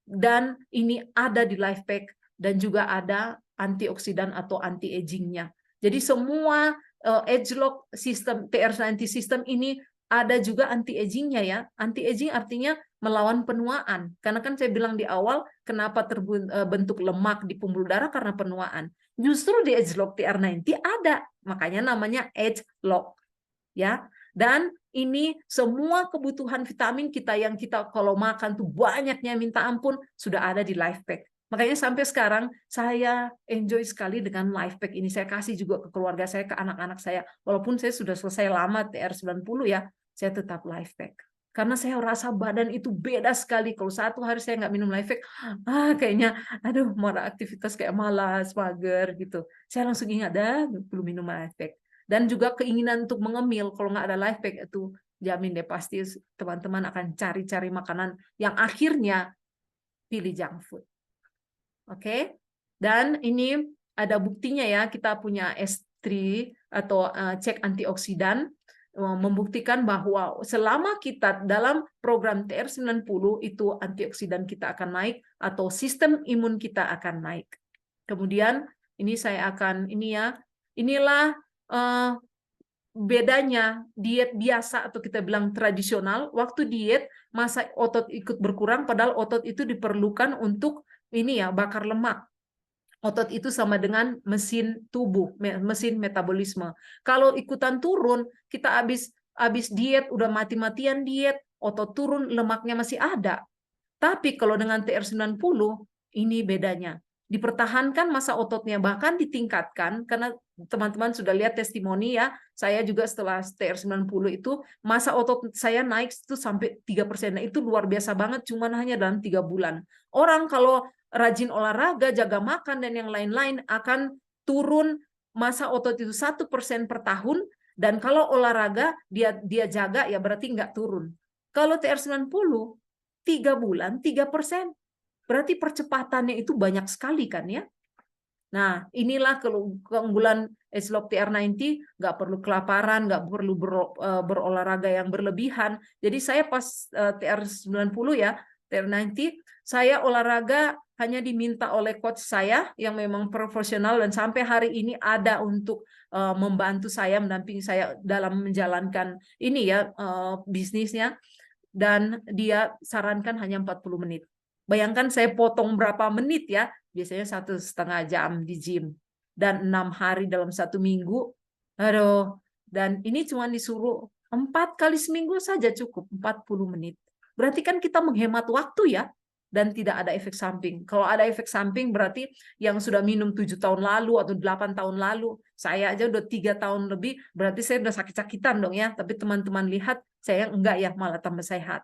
Dan ini ada di Life Pack, dan juga ada antioksidan atau anti-aging-nya. Jadi semua age lock sistem, TR90 sistem ini ada juga anti-aging-nya ya. Anti-aging artinya melawan penuaan. Karena kan saya bilang di awal, kenapa terbentuk lemak di pembuluh darah karena penuaan. Justru di age lock TR90 ada, makanya namanya age lock. Ya. Dan ini semua kebutuhan vitamin kita yang kita kalau makan tuh banyaknya minta ampun, sudah ada di Life Pack. Makanya sampai sekarang saya enjoy sekali dengan Life Pack ini. Saya kasih juga ke keluarga saya, ke anak-anak saya. Walaupun saya sudah selesai lama TR90 ya, saya tetap Life Pack. Karena saya rasa badan itu beda sekali. Kalau 1 hari saya nggak minum Life Pack, kayaknya aduh mau ada aktivitas kayak malas, mager gitu. Saya langsung ingat belum minum Life Pack. Dan juga keinginan untuk mengemil, kalau nggak ada Life Pack itu jamin deh pasti teman-teman akan cari-cari makanan yang akhirnya pilih junk food. Oke? Dan ini ada buktinya ya, kita punya S3 atau cek antioksidan membuktikan bahwa selama kita dalam program TR90 itu antioksidan kita akan naik atau sistem imun kita akan naik. Kemudian ini saya akan inilah bedanya diet biasa atau kita bilang tradisional. Waktu diet masa otot ikut berkurang padahal otot itu diperlukan untuk bakar lemak. Otot itu sama dengan mesin tubuh, mesin metabolisme. Kalau ikutan turun, kita habis diet, udah mati-matian diet, otot turun, lemaknya masih ada. Tapi kalau dengan TR90, ini bedanya. Dipertahankan masa ototnya, bahkan ditingkatkan, karena teman-teman sudah lihat testimoni ya, saya juga setelah TR90 itu, masa otot saya naik itu sampai 3%. Nah, itu luar biasa banget, cuman hanya dalam 3 bulan. Orang kalau rajin olahraga, jaga makan, dan yang lain-lain akan turun masa otot itu 1% per tahun, dan kalau olahraga, dia jaga, ya berarti nggak turun. Kalau TR90, 3 bulan, 3%. Berarti percepatannya itu banyak sekali kan ya. Nah, inilah keunggulan Slop TR90, nggak perlu kelaparan, nggak perlu berolahraga yang berlebihan. Jadi saya pas TR90 ya, TR90, saya olahraga hanya diminta oleh coach saya yang memang profesional dan sampai hari ini ada untuk membantu saya, mendampingi saya dalam menjalankan bisnisnya, dan dia sarankan hanya 40 menit. Bayangkan saya potong berapa menit ya, biasanya 1,5 jam di gym, dan 6 hari dalam 1 minggu. Aduh, dan ini cuma disuruh 4 kali seminggu saja cukup, 40 menit. Berarti kan kita menghemat waktu ya, dan tidak ada efek samping. Kalau ada efek samping berarti yang sudah minum 7 tahun lalu atau 8 tahun lalu, saya aja udah 3 tahun lebih, berarti saya udah sakit-sakitan dong ya. Tapi teman-teman lihat, saya enggak ya, malah tambah sehat.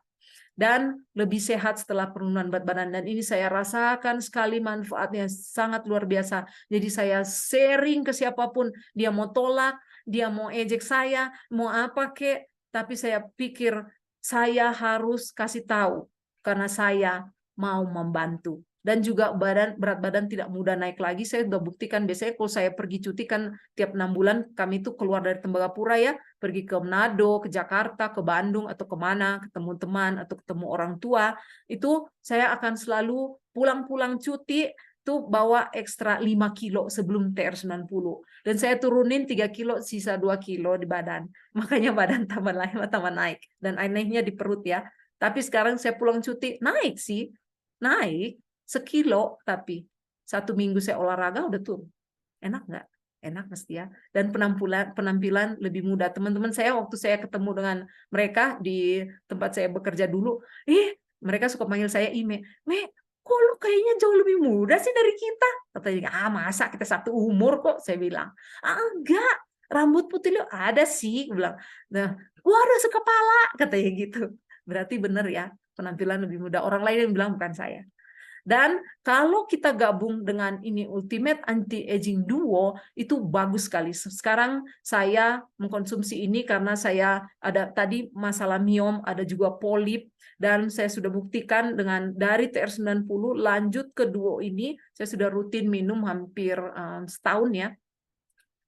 Dan lebih sehat setelah penurunan berat badan. Dan ini saya rasakan sekali manfaatnya, sangat luar biasa. Jadi saya sharing ke siapapun, dia mau tolak, dia mau ejek saya, mau apa kek, tapi saya pikir saya harus kasih tahu, karena saya mau membantu. Dan juga berat badan tidak mudah naik lagi. Saya sudah buktikan, biasanya kalau saya pergi cuti kan tiap 6 bulan kami itu keluar dari Tembagapura ya, pergi ke Manado, ke Jakarta, ke Bandung, atau kemana, ketemu teman, atau ketemu orang tua, itu saya akan selalu pulang-pulang cuti tuh bawa ekstra 5 kilo sebelum TR90. Dan saya turunin 3 kilo, sisa 2 kilo di badan. Makanya badan tambah naik. Dan naiknya di perut ya. Tapi sekarang saya pulang cuti, naik sih. Naik sekilo, tapi 1 minggu saya olahraga udah turun. Enak nggak? Enak mesti ya. Dan penampilan lebih mudah. Teman-teman saya waktu saya ketemu dengan mereka di tempat saya bekerja dulu, mereka suka panggil saya Ime. Kok lu kayaknya jauh lebih muda sih dari kita? Katanya, masa kita satu umur kok? Saya bilang, enggak. Rambut putih lu ada sih. Gue bilang, nah, gua ada sekepala. Katanya gitu. Berarti benar ya, penampilan lebih muda. Orang lain yang bilang, bukan saya. Dan kalau kita gabung dengan ini Ultimate Anti-Aging Duo, itu bagus sekali. Sekarang saya mengkonsumsi ini karena saya ada tadi masalah miom, ada juga polip, dan saya sudah buktikan dengan dari TR90 lanjut ke Duo ini, saya sudah rutin minum hampir setahun ya.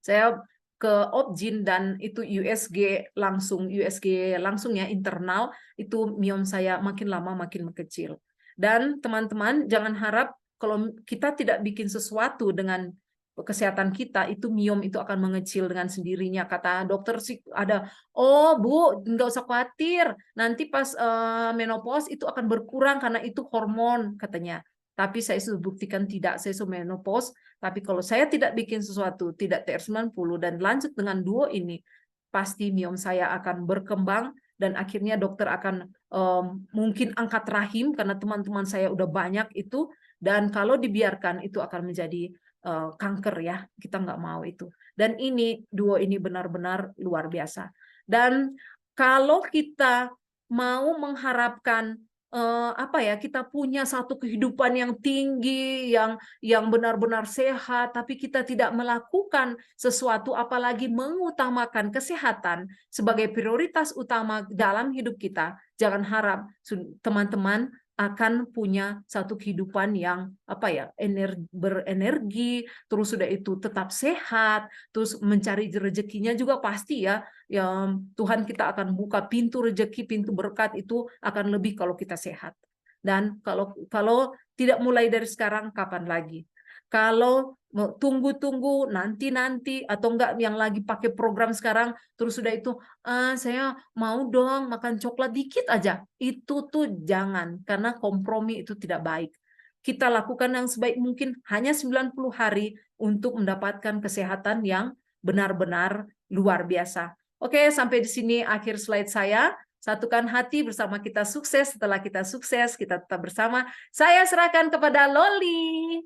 Saya ke Opjin dan itu USG langsung ya, internal, itu miom saya makin lama makin mengecil. Dan teman-teman jangan harap kalau kita tidak bikin sesuatu dengan kesehatan kita, itu miom itu akan mengecil dengan sendirinya. Kata dokter sih ada, Bu, nggak usah khawatir, nanti pas menopause itu akan berkurang karena itu hormon katanya. Tapi saya sudah buktikan tidak, saya sudah menopause. Tapi kalau saya tidak bikin sesuatu, tidak TR90 dan lanjut dengan Duo ini, pasti miom saya akan berkembang dan akhirnya dokter akan mungkin angkat rahim karena teman-teman saya udah banyak itu, dan kalau dibiarkan itu akan menjadi kanker ya, kita nggak mau itu. Dan ini Duo ini benar-benar luar biasa. Dan kalau kita mau mengharapkan apa ya, kita punya satu kehidupan yang tinggi, yang benar-benar sehat, tapi kita tidak melakukan sesuatu, apalagi mengutamakan kesehatan sebagai prioritas utama dalam hidup kita, jangan harap teman-teman akan punya satu kehidupan yang apa ya, berenergi, terus sudah itu tetap sehat, terus mencari rezekinya juga pasti ya, Tuhan kita akan buka pintu rezeki, pintu berkat itu akan lebih kalau kita sehat. Dan kalau tidak mulai dari sekarang, kapan lagi? Kalau tunggu-tunggu nanti atau enggak yang lagi pakai program sekarang terus sudah itu saya mau dong makan coklat dikit aja, itu tuh jangan, karena kompromi itu tidak baik. Kita lakukan yang sebaik mungkin hanya 90 hari untuk mendapatkan kesehatan yang benar-benar luar biasa. Oke, sampai di sini akhir slide saya. Satukan hati bersama kita sukses. Setelah kita sukses, kita tetap bersama. Saya serahkan kepada Loli.